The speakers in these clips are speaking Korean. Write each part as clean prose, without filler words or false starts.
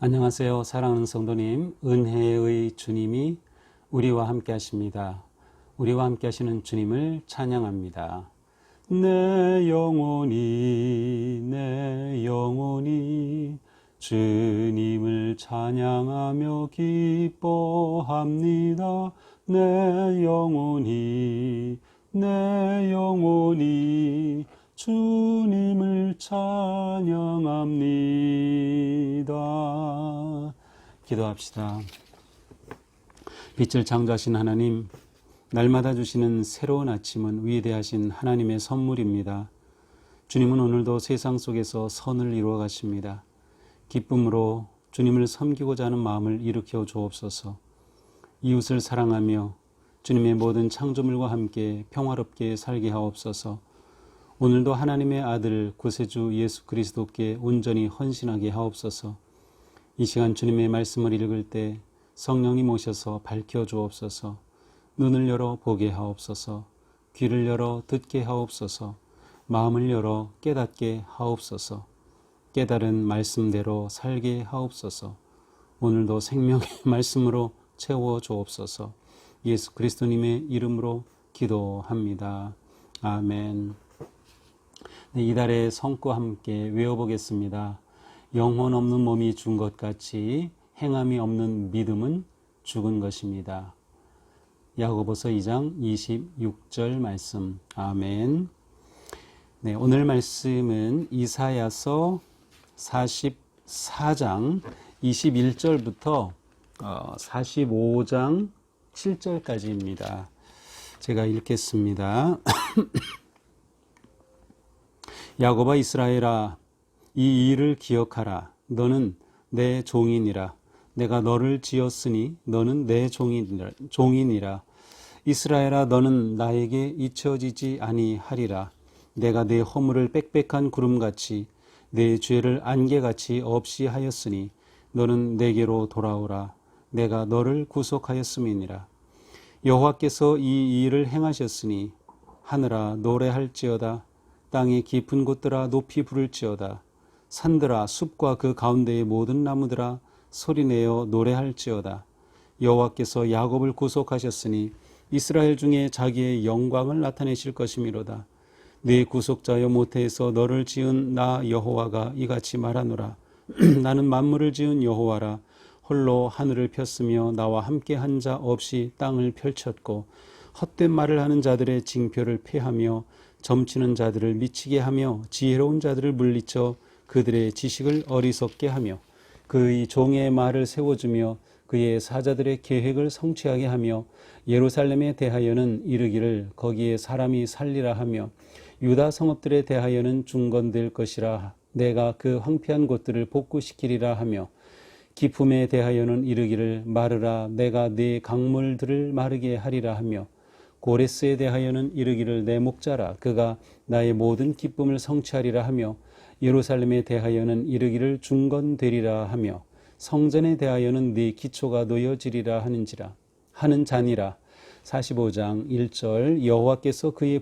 안녕하세요. 사랑하는 성도님, 은혜의 주님이 우리와 함께 하십니다. 우리와 함께 하시는 주님을 찬양합니다. 내 영혼이 주님을 찬양하며 기뻐합니다. 내 영혼이 주님을 찬양합니다. 기도합시다. 빛을 창조하신 하나님, 날마다 주시는 새로운 아침은 위대하신 하나님의 선물입니다. 주님은 오늘도 세상 속에서 선을 이루어 가십니다. 기쁨으로 주님을 섬기고자 하는 마음을 일으켜 주옵소서. 이웃을 사랑하며 주님의 모든 창조물과 함께 평화롭게 살게 하옵소서. 오늘도 하나님의 아들 구세주 예수 그리스도께 온전히 헌신하게 하옵소서. 이 시간 주님의 말씀을 읽을 때 성령님 오셔서 밝혀 주옵소서. 눈을 열어 보게 하옵소서. 귀를 열어 듣게 하옵소서. 마음을 열어 깨닫게 하옵소서. 깨달은 말씀대로 살게 하옵소서. 오늘도 생명의 말씀으로 채워 주옵소서. 예수 그리스도님의 이름으로 기도합니다. 아멘. 이달의 성과 함께 외워보겠습니다. 영혼 없는 몸이 죽은 것 같이 행함이 없는 믿음은 죽은 것입니다. 야고보서 2장 26절 말씀. 아멘. 네, 오늘 말씀은 이사야서 44장 21절부터 45장 7절까지입니다. 제가 읽겠습니다. 야곱아 이스라엘아, 이 일을 기억하라. 너는 내 종이니라. 내가 너를 지었으니 너는 내 종이니라. 이스라엘아, 너는 나에게 잊혀지지 아니하리라. 내가 내 허물을 빽빽한 구름같이 내 죄를 안개같이 없이 하였으니 너는 내게로 돌아오라. 내가 너를 구속하였음이니라. 여호와께서 이 일을 행하셨으니 하늘아 노래할지어다. 땅의 깊은 곳들아 높이 부를지어다. 산들아 숲과 그 가운데의 모든 나무들아 소리내어 노래할지어다. 여호와께서 야곱을 구속하셨으니 이스라엘 중에 자기의 영광을 나타내실 것이미로다. 네 구속자여 모태에서 너를 지은 나 여호와가 이같이 말하노라. 나는 만물을 지은 여호와라. 홀로 하늘을 폈으며 나와 함께 한 자 없이 땅을 펼쳤고 헛된 말을 하는 자들의 징표를 폐하며 점치는 자들을 미치게 하며 지혜로운 자들을 물리쳐 그들의 지식을 어리석게 하며 그의 종의 말을 세워주며 그의 사자들의 계획을 성취하게 하며 예루살렘에 대하여는 이르기를 거기에 사람이 살리라 하며 유다 성읍들에 대하여는 중건될 것이라. 내가 그 황폐한 곳들을 복구시키리라 하며 기품에 대하여는 이르기를 마르라. 내가 네 강물들을 마르게 하리라 하며 고레스에 대하여는 이르기를 내 목자라. 그가 나의 모든 기쁨을 성취하리라 하며 예루살렘에 대하여는 이르기를 중건되리라 하며 성전에 대하여는 네 기초가 놓여지리라 하는 자니라. 45장 1절 여호와께서 그의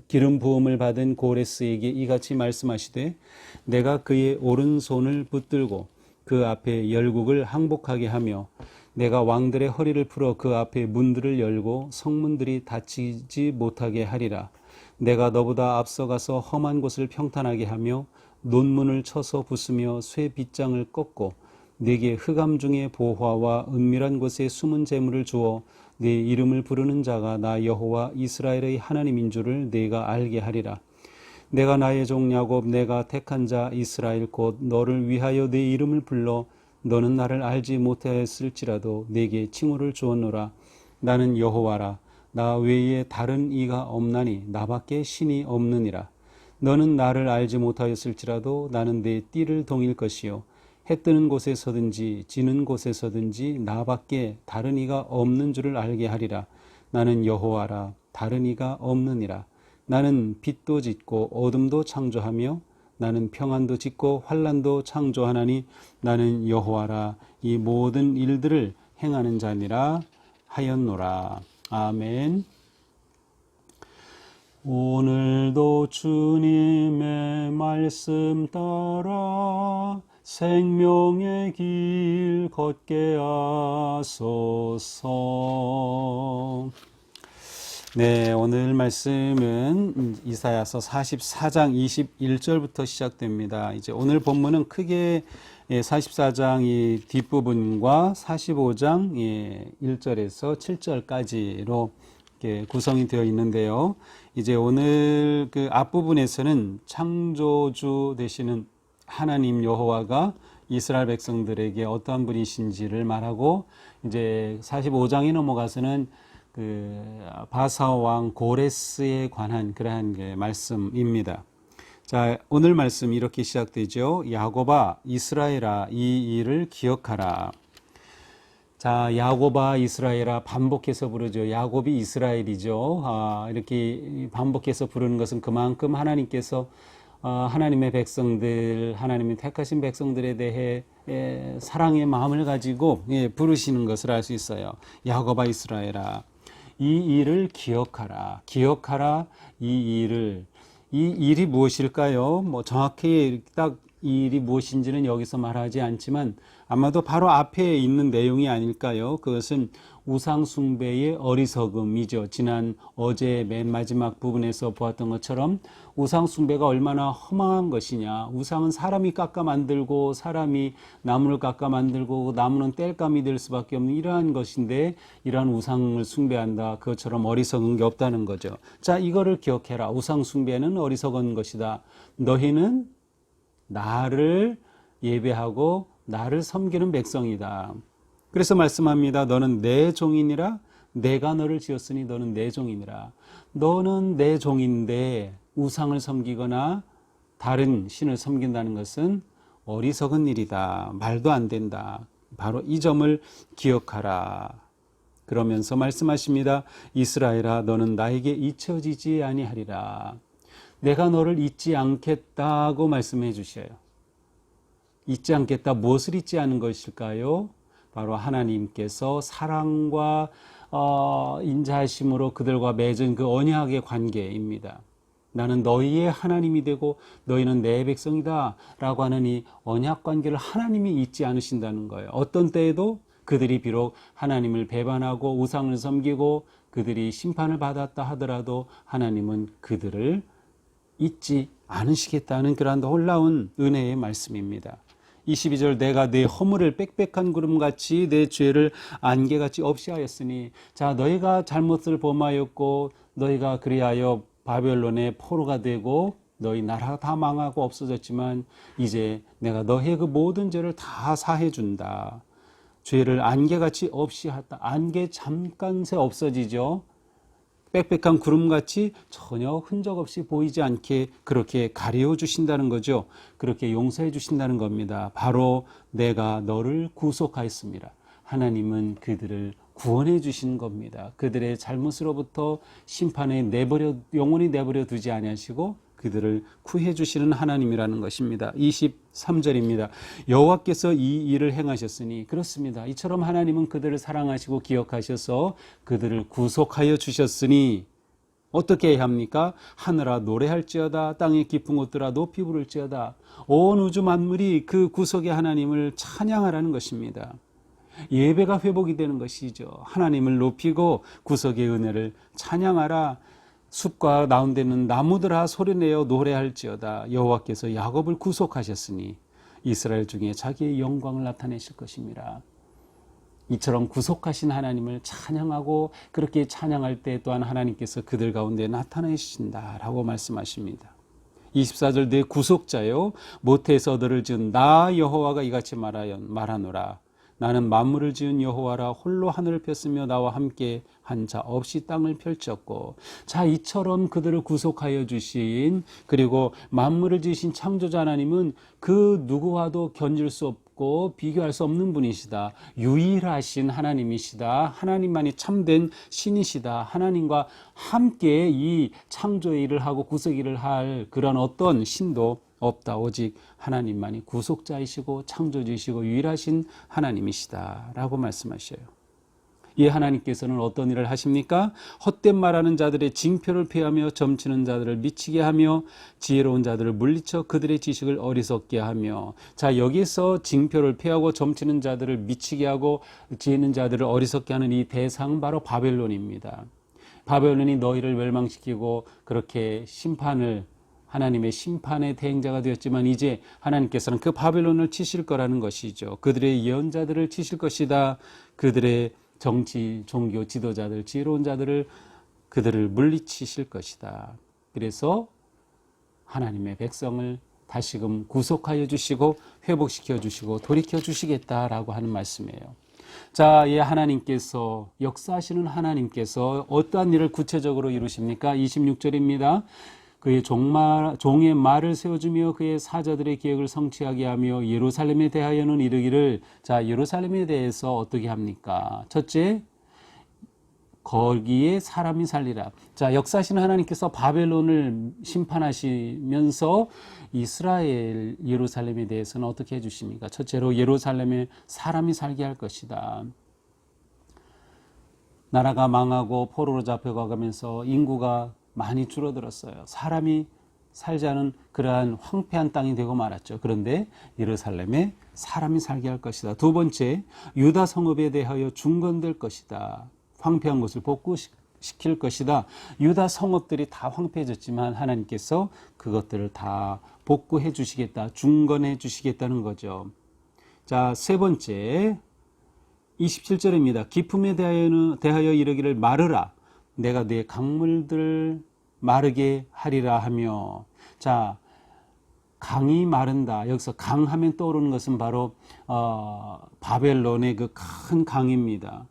기름 부음을 받은 고레스에게 이같이 말씀하시되 내가 그의 오른손을 붙들고 그 앞에 열국을 항복하게 하며 내가 왕들의 허리를 풀어 그 앞에 문들을 열고 성문들이 닫히지 못하게 하리라. 내가 너보다 앞서가서 험한 곳을 평탄하게 하며 논문을 쳐서 부수며 쇠 빗장을 꺾고 네게 흑암 중에 보화와 은밀한 곳에 숨은 재물을 주어 네 이름을 부르는 자가 나 여호와 이스라엘의 하나님인 줄을 네가 알게 하리라. 내가 나의 종 야곱 내가 택한 자 이스라엘 곧 너를 위하여 네 이름을 불러 너는 나를 알지 못하였을지라도 네게 칭호를 주었노라. 나는 여호와라. 나 외에 다른 이가 없나니 나밖에 신이 없느니라. 너는 나를 알지 못하였을지라도 나는 내 띠를 동일 것이요 해 뜨는 곳에서든지 지는 곳에서든지 나밖에 다른 이가 없는 줄을 알게 하리라. 나는 여호와라. 다른 이가 없느니라. 나는 빛도 짓고 어둠도 창조하며 나는 평안도 짓고 환난도 창조하나니 나는 여호와라. 이 모든 일들을 행하는 자니라 하였노라. 아멘. 오늘도 주님의 말씀 따라 생명의 길 걷게 하소서. 네, 오늘 말씀은 이사야서 44장 21절부터 시작됩니다. 이제 오늘 본문은 크게 44장 이 뒷부분과 45장 1절에서 7절까지로 이렇게 구성이 되어 있는데요. 이제 오늘 그 앞부분에서는 창조주 되시는 하나님 여호와가 이스라엘 백성들에게 어떠한 분이신지를 말하고, 이제 45장에 넘어가서는 그 바사 왕 고레스에 관한 그러한 말씀입니다. 자, 오늘 말씀 이렇게 시작되죠. 야곱아 이스라엘아 이 일을 기억하라. 자, 야곱아 이스라엘아 반복해서 부르죠. 야곱이 이스라엘이죠. 이렇게 반복해서 부르는 것은 그만큼 하나님께서 하나님의 백성들, 하나님이 택하신 백성들에 대해 사랑의 마음을 가지고 부르시는 것을 알 수 있어요. 야곱아 이스라엘아 이 일을 기억하라. 기억하라. 이 일이 무엇일까요? 뭐 정확히 딱 이 일이 무엇인지는 여기서 말하지 않지만 아마도 바로 앞에 있는 내용이 아닐까요? 그것은 우상 숭배의 어리석음이죠. 어제 맨 마지막 부분에서 보았던 것처럼 우상 숭배가 얼마나 허망한 것이냐. 우상은 사람이 깎아 만들고 사람이 나무를 깎아 만들고 나무는 땔감이 될 수밖에 없는 이러한 것인데, 이러한 우상을 숭배한다. 그것처럼 어리석은 게 없다는 거죠. 자, 이거를 기억해라. 우상 숭배는 어리석은 것이다. 너희는 나를 예배하고 나를 섬기는 백성이다. 그래서 말씀합니다. 너는 내 종이니라. 내가 너를 지었으니 너는 내 종이니라. 너는 내 종인데 우상을 섬기거나 다른 신을 섬긴다는 것은 어리석은 일이다. 말도 안 된다. 바로 이 점을 기억하라. 그러면서 말씀하십니다. 이스라엘아 너는 나에게 잊혀지지 아니하리라. 내가 너를 잊지 않겠다고 말씀해 주셔요. 잊지 않겠다. 무엇을 잊지 않은 것일까요? 바로 하나님께서 사랑과 인자하심으로 그들과 맺은 그 언약의 관계입니다. 나는 너희의 하나님이 되고 너희는 내 백성이다 라고 하는 이 언약 관계를 하나님이 잊지 않으신다는 거예요. 어떤 때에도 그들이 비록 하나님을 배반하고 우상을 섬기고 그들이 심판을 받았다 하더라도 하나님은 그들을 잊지 않으시겠다는 그러한 놀라운 은혜의 말씀입니다. 22절 내가 내 허물을 빽빽한 구름같이 내 죄를 안개같이 없이 하였으니, 자 너희가 잘못을 범하였고 너희가 그리하여 바벨론의 포로가 되고 너희 나라가 다 망하고 없어졌지만 이제 내가 너희의 그 모든 죄를 다 사해 준다. 죄를 안개같이 없이 하다. 안개 잠깐 새 없어지죠. 빽빽한 구름같이 전혀 흔적 없이 보이지 않게 그렇게 가려 주신다는 거죠. 그렇게 용서해 주신다는 겁니다. 바로 내가 너를 구속하였습니다. 하나님은 그들을 구원해 주신 겁니다. 그들의 잘못으로부터 심판에 영원히 내버려 두지 아니하시고 그들을 구해 주시는 하나님이라는 것입니다. 23절입니다. 여호와께서 이 일을 행하셨으니, 그렇습니다. 이처럼 하나님은 그들을 사랑하시고 기억하셔서 그들을 구속하여 주셨으니 어떻게 해야 합니까? 하늘아 노래할지어다, 땅의 깊은 곳들아 높이 부를지어다. 온 우주 만물이 그 구속의 하나님을 찬양하라는 것입니다. 예배가 회복이 되는 것이죠. 하나님을 높이고 구속의 은혜를 찬양하라. 숲과 나온데는 나무들아 소리내어 노래할지어다. 여호와께서 야곱을 구속하셨으니 이스라엘 중에 자기의 영광을 나타내실 것입니다. 이처럼 구속하신 하나님을 찬양하고 그렇게 찬양할 때 또한 하나님께서 그들 가운데 나타내신다라고 말씀하십니다. 24절 내 구속자요 모태에서 너를 지은 나 여호와가 이같이 말하노라. 나는 만물을 지은 여호와라. 홀로 하늘을 폈으며 나와 함께 한 자 없이 땅을 펼쳤고. 자, 이처럼 그들을 구속하여 주신, 그리고 만물을 지으신 창조자 하나님은 그 누구와도 견줄 수 없고 비교할 수 없는 분이시다. 유일하신 하나님이시다. 하나님만이 참된 신이시다. 하나님과 함께 이 창조의 일을 하고 구속 일을 할 그런 어떤 신도 없다. 오직 하나님만이 구속자이시고 창조주이시고 유일하신 하나님이시다 라고 말씀하셔요. 이 하나님께서는 어떤 일을 하십니까? 헛된 말하는 자들의 징표를 폐하며 점치는 자들을 미치게 하며 지혜로운 자들을 물리쳐 그들의 지식을 어리석게 하며. 자, 여기서 징표를 폐하고 점치는 자들을 미치게 하고 지혜 있는 자들을 어리석게 하는 이 대상 바로 바벨론입니다. 바벨론이 너희를 멸망시키고 그렇게 하나님의 심판의 대행자가 되었지만 이제 하나님께서는 그 바벨론을 치실 거라는 것이죠. 그들의 예언자들을 치실 것이다. 그들의 정치, 종교 지도자들, 지혜로운 자들을 그들을 물리치실 것이다. 그래서 하나님의 백성을 다시금 구속하여 주시고 회복시켜 주시고 돌이켜 주시겠다라고 하는 말씀이에요. 자, 예, 하나님께서 역사하시는 하나님께서 어떠한 일을 구체적으로 이루십니까? 26절입니다. 그의 종의 말을 세워주며 그의 사자들의 계획을 성취하게 하며 예루살렘에 대하여는 이르기를. 자, 예루살렘에 대해서 어떻게 합니까? 첫째, 거기에 사람이 살리라. 자, 역사하시는 하나님께서 바벨론을 심판하시면서 이스라엘 예루살렘에 대해서는 어떻게 해주십니까? 첫째로 예루살렘에 사람이 살게 할 것이다. 나라가 망하고 포로로 잡혀가면서 인구가 많이 줄어들었어요. 사람이 살지 않은 그러한 황폐한 땅이 되고 말았죠. 그런데 예루살렘에 사람이 살게 할 것이다. 두 번째, 유다 성읍에 대하여 중건될 것이다. 황폐한 것을 복구시킬 것이다. 유다 성읍들이 다 황폐해졌지만 하나님께서 그것들을 다 복구해 주시겠다. 중건해 주시겠다는 거죠. 자, 세 번째 27절입니다. 기품에 대하여 이르기를 마르라. 내가 네 강물들 마르게 하리라 하며. 자, 강이 마른다. 여기서 강 하면 떠오르는 것은 바로 바벨론의 그 큰 강입니다.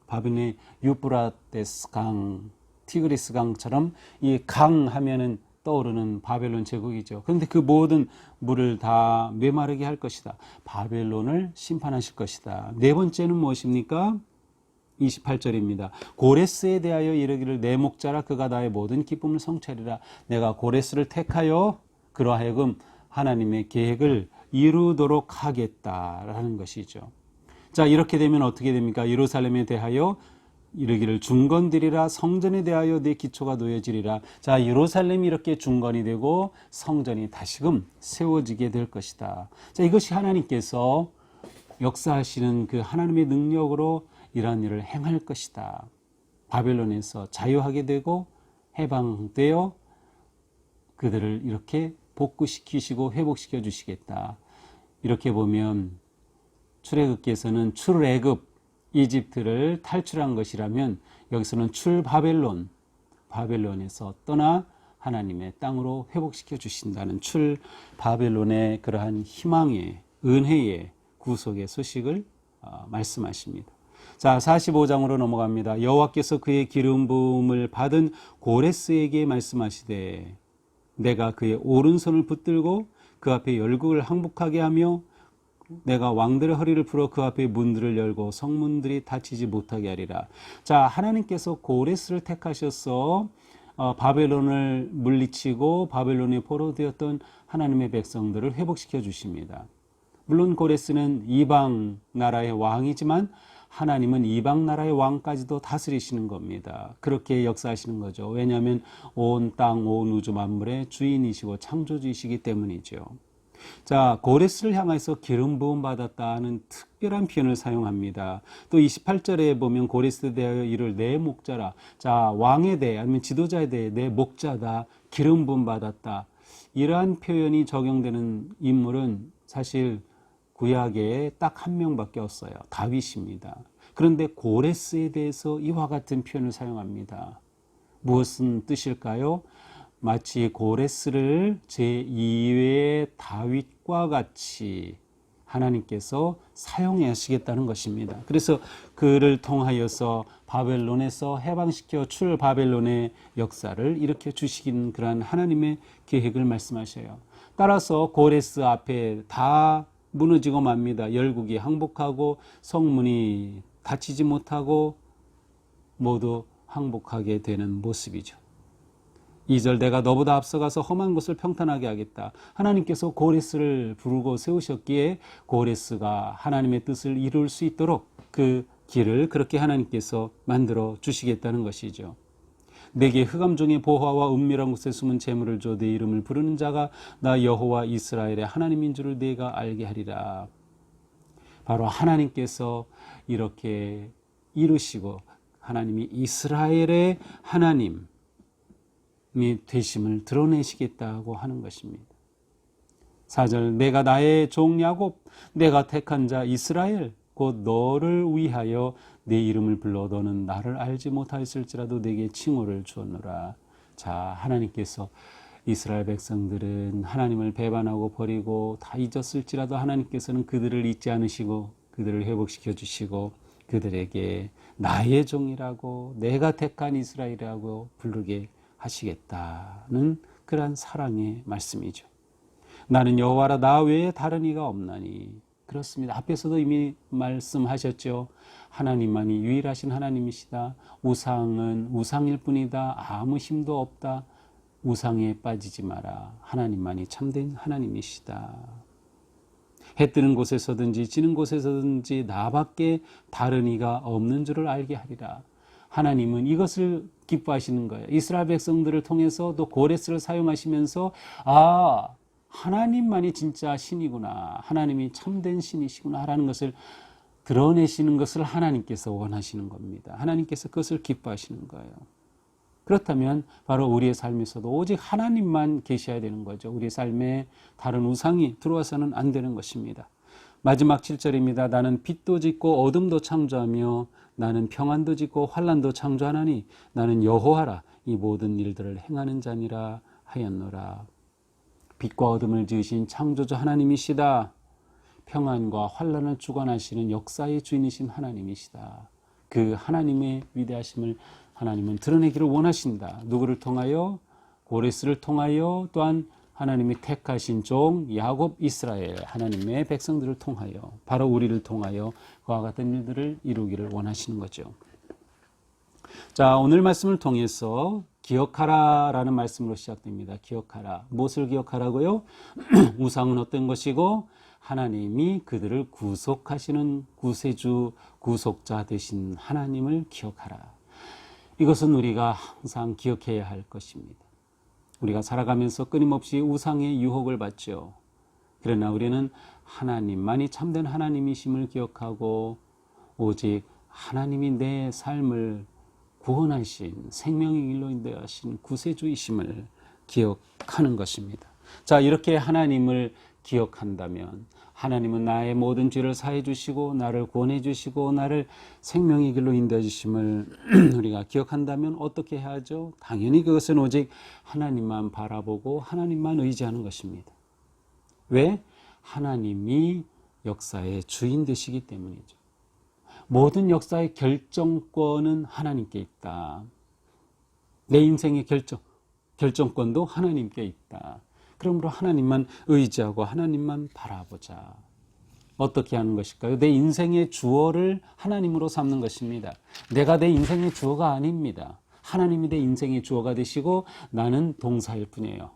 바벨론의 유프라테스 강, 티그리스 강처럼 이 강 하면은 떠오르는 바벨론 제국이죠. 그런데 그 모든 물을 다 메마르게 할 것이다. 바벨론을 심판하실 것이다. 네 번째는 무엇입니까? 28절입니다. 고레스에 대하여 이르기를 내 목자라 그가 나의 모든 기쁨을 성취하리라. 내가 고레스를 택하여 그러하여금 하나님의 계획을 이루도록 하겠다라는 것이죠. 자, 이렇게 되면 어떻게 됩니까? 예루살렘에 대하여 이르기를 중건되리라. 성전에 대하여 내 기초가 놓여지리라. 자, 예루살렘이 이렇게 중건이 되고 성전이 다시금 세워지게 될 것이다. 자, 이것이 하나님께서 역사하시는 그 하나님의 능력으로 이러한 일을 행할 것이다. 바벨론에서 자유하게 되고 해방되어 그들을 이렇게 복구시키시고 회복시켜 주시겠다. 이렇게 보면 출애굽기에서는 출애굽 이집트를 탈출한 것이라면 여기서는 출바벨론, 바벨론에서 떠나 하나님의 땅으로 회복시켜 주신다는 출바벨론의 그러한 희망의 은혜의 구속의 소식을 말씀하십니다. 자, 45장으로 넘어갑니다. 여호와께서 그의 기름 부음을 받은 고레스에게 말씀하시되 내가 그의 오른손을 붙들고 그 앞에 열국을 항복하게 하며 내가 왕들의 허리를 풀어 그 앞에 문들을 열고 성문들이 닫히지 못하게 하리라. 자, 하나님께서 고레스를 택하셔서 바벨론을 물리치고 바벨론에 포로되었던 하나님의 백성들을 회복시켜 주십니다. 물론 고레스는 이방 나라의 왕이지만 하나님은 이방 나라의 왕까지도 다스리시는 겁니다. 그렇게 역사하시는 거죠. 왜냐하면 온 땅, 온 우주 만물의 주인이시고 창조주이시기 때문이죠. 자, 고레스를 향해서 기름 부음 받았다는 특별한 표현을 사용합니다. 또 28절에 보면 고레스에 대하여 이를 내 목자라. 자, 왕에 대해 아니면 지도자에 대해 내 목자다. 기름 부음 받았다. 이러한 표현이 적용되는 인물은 사실 구약에 딱 한 명밖에 없어요. 다윗입니다. 그런데 고레스에 대해서 이와 같은 표현을 사용합니다. 무엇은 뜻일까요? 마치 고레스를 제2외의 다윗과 같이 하나님께서 사용하시겠다는 것입니다. 그래서 그를 통하여서 바벨론에서 해방시켜 출바벨론의 역사를 일으켜 주시긴 그러한 하나님의 계획을 말씀하셔요. 따라서 고레스 앞에 다 무너지고 맙니다. 열국이 항복하고 성문이 닫히지 못하고 모두 항복하게 되는 모습이죠. 2절 내가 너보다 앞서가서 험한 곳을 평탄하게 하겠다. 하나님께서 고레스를 부르고 세우셨기에 고레스가 하나님의 뜻을 이룰 수 있도록 그 길을 그렇게 하나님께서 만들어 주시겠다는 것이죠. 내게 흑암 중에 보화와 은밀한 곳에 숨은 재물을 줘 내 이름을 부르는 자가 나 여호와 이스라엘의 하나님인 줄을 내가 알게 하리라. 바로 하나님께서 이렇게 이루시고 하나님이 이스라엘의 하나님이 되심을 드러내시겠다고 하는 것입니다. 4절 내가 나의 종 야곱 내가 택한 자 이스라엘 곧 너를 위하여 내 이름을 불러 너는 나를 알지 못하였을지라도 내게 칭호를 주었노라. 자, 하나님께서 이스라엘 백성들은 하나님을 배반하고 버리고 다 잊었을지라도 하나님께서는 그들을 잊지 않으시고 그들을 회복시켜 주시고 그들에게 나의 종이라고 내가 택한 이스라엘이라고 부르게 하시겠다는 그러한 사랑의 말씀이죠. 나는 여호와라 나 외에 다른 이가 없나니. 그렇습니다. 앞에서도 이미 말씀하셨죠. 하나님만이 유일하신 하나님이시다. 우상은 우상일 뿐이다. 아무 힘도 없다. 우상에 빠지지 마라. 하나님만이 참된 하나님이시다. 해 뜨는 곳에서든지 지는 곳에서든지 나밖에 다른 이가 없는 줄을 알게 하리라. 하나님은 이것을 기뻐하시는 거예요. 이스라엘 백성들을 통해서 또 고레스를 사용하시면서 하나님만이 진짜 신이구나. 하나님이 참된 신이시구나 라는 것을 드러내시는 것을 하나님께서 원하시는 겁니다. 하나님께서 그것을 기뻐하시는 거예요. 그렇다면 바로 우리의 삶에서도 오직 하나님만 계셔야 되는 거죠. 우리의 삶에 다른 우상이 들어와서는 안 되는 것입니다. 마지막 7절입니다. 나는 빛도 짓고 어둠도 창조하며 나는 평안도 짓고 환난도 창조하나니 나는 여호와라 이 모든 일들을 행하는 자니라 하였노라. 빛과 어둠을 지으신 창조주 하나님이시다. 평안과 환난을 주관하시는 역사의 주인이신 하나님이시다. 그 하나님의 위대하심을 하나님은 드러내기를 원하신다. 누구를 통하여? 고레스를 통하여 또한 하나님이 택하신 종 야곱 이스라엘 하나님의 백성들을 통하여 바로 우리를 통하여 그와 같은 일들을 이루기를 원하시는 거죠. 자, 오늘 말씀을 통해서 기억하라 라는 말씀으로 시작됩니다. 기억하라. 무엇을 기억하라고요? 우상은 어떤 것이고 하나님이 그들을 구속하시는 구세주 구속자 되신 하나님을 기억하라. 이것은 우리가 항상 기억해야 할 것입니다. 우리가 살아가면서 끊임없이 우상의 유혹을 받죠. 그러나 우리는 하나님만이 참된 하나님이심을 기억하고 오직 하나님이 내 삶을 구원하신 생명의 길로 인도하신 구세주이심을 기억하는 것입니다. 자, 이렇게 하나님을 기억한다면 하나님은 나의 모든 죄를 사해 주시고 나를 구원해 주시고 나를 생명의 길로 인도해 주심을 우리가 기억한다면 어떻게 해야 하죠? 당연히 그것은 오직 하나님만 바라보고 하나님만 의지하는 것입니다. 왜? 하나님이 역사의 주인 되시기 때문이죠. 모든 역사의 결정권은 하나님께 있다. 내 인생의 결정권도 하나님께 있다. 그러므로 하나님만 의지하고 하나님만 바라보자. 어떻게 하는 것일까요? 내 인생의 주어를 하나님으로 삼는 것입니다. 내가 내 인생의 주어가 아닙니다. 하나님이 내 인생의 주어가 되시고 나는 동사일 뿐이에요.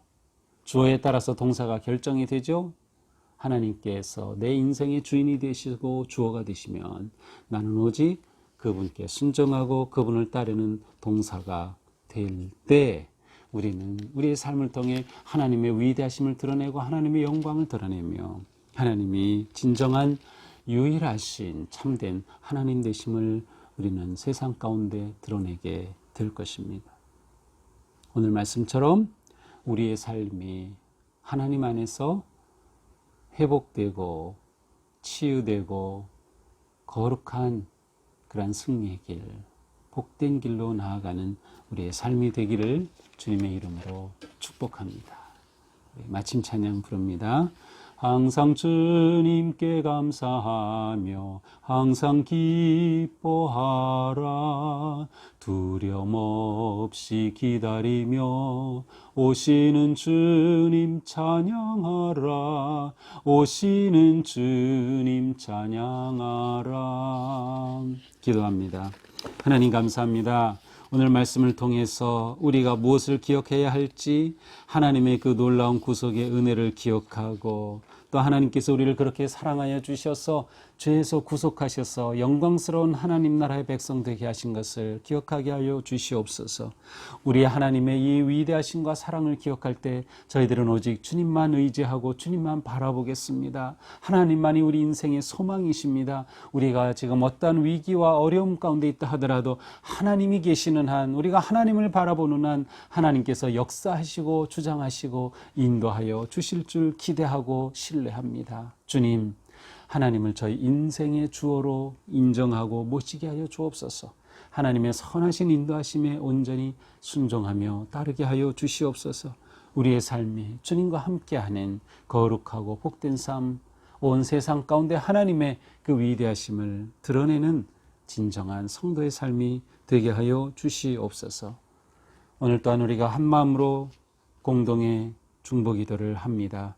주어에 따라서 동사가 결정이 되죠. 하나님께서 내 인생의 주인이 되시고 주어가 되시면 나는 오직 그분께 순종하고 그분을 따르는 동사가 될 때 우리는 우리의 삶을 통해 하나님의 위대하심을 드러내고 하나님의 영광을 드러내며 하나님이 진정한 유일하신 참된 하나님 되심을 우리는 세상 가운데 드러내게 될 것입니다. 오늘 말씀처럼 우리의 삶이 하나님 안에서 회복되고 치유되고 거룩한 그러한 승리의 길, 복된 길로 나아가는 우리의 삶이 되기를 주님의 이름으로 축복합니다. 마침 찬양 부릅니다. 항상 주님께 감사하며 항상 기뻐하라. 두려움 없이 기다리며 오시는 주님 찬양하라. 오시는 주님 찬양하라. 기도합니다. 하나님 감사합니다. 오늘 말씀을 통해서 우리가 무엇을 기억해야 할지 하나님의 그 놀라운 구속의 은혜를 기억하고 또 하나님께서 우리를 그렇게 사랑하여 주셔서 죄에서 구속하셔서 영광스러운 하나님 나라의 백성 되게 하신 것을 기억하게 하여 주시옵소서. 우리 하나님의 이 위대하심과 사랑을 기억할 때 저희들은 오직 주님만 의지하고 주님만 바라보겠습니다. 하나님만이 우리 인생의 소망이십니다. 우리가 지금 어떠한 위기와 어려움 가운데 있다 하더라도 하나님이 계시는 한, 우리가 하나님을 바라보는 한 하나님께서 역사하시고 주장하시고 인도하여 주실 줄 기대하고 신뢰합니다. 주님, 하나님을 저희 인생의 주어로 인정하고 모시게 하여 주옵소서. 하나님의 선하신 인도하심에 온전히 순종하며 따르게 하여 주시옵소서. 우리의 삶이 주님과 함께하는 거룩하고 복된 삶, 온 세상 가운데 하나님의 그 위대하심을 드러내는 진정한 성도의 삶이 되게 하여 주시옵소서. 오늘 또한 우리가 한 마음으로 공동의 중보기도를 합니다.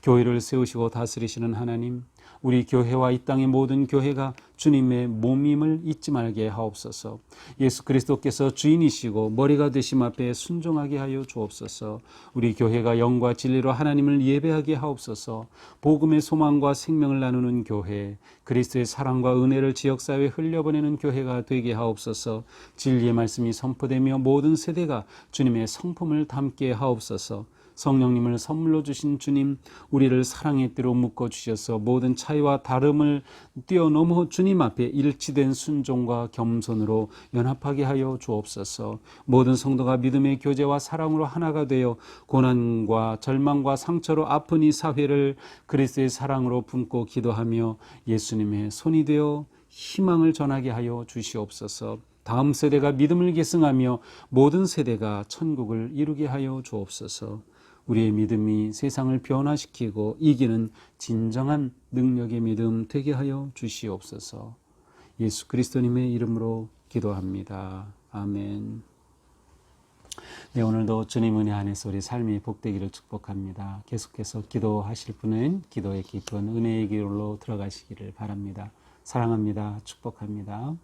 교회를 세우시고 다스리시는 하나님, 우리 교회와 이 땅의 모든 교회가 주님의 몸임을 잊지 말게 하옵소서. 예수 그리스도께서 주인이시고 머리가 되심 앞에 순종하게 하여 주옵소서. 우리 교회가 영과 진리로 하나님을 예배하게 하옵소서. 복음의 소망과 생명을 나누는 교회, 그리스도의 사랑과 은혜를 지역사회에 흘려보내는 교회가 되게 하옵소서. 진리의 말씀이 선포되며 모든 세대가 주님의 성품을 담게 하옵소서. 성령님을 선물로 주신 주님, 우리를 사랑의 띠로 묶어주셔서 모든 차이와 다름을 뛰어넘어 주님 앞에 일치된 순종과 겸손으로 연합하게 하여 주옵소서. 모든 성도가 믿음의 교제와 사랑으로 하나가 되어 고난과 절망과 상처로 아픈 이 사회를 그리스도의 사랑으로 품고 기도하며 예수님의 손이 되어 희망을 전하게 하여 주시옵소서. 다음 세대가 믿음을 계승하며 모든 세대가 천국을 이루게 하여 주옵소서. 우리의 믿음이 세상을 변화시키고 이기는 진정한 능력의 믿음 되게 하여 주시옵소서. 예수 그리스도님의 이름으로 기도합니다. 아멘. 네, 오늘도 주님 은혜 안에서 우리 삶이 복되기를 축복합니다. 계속해서 기도하실 분은 기도의 깊은 은혜의 길로 들어가시기를 바랍니다. 사랑합니다. 축복합니다.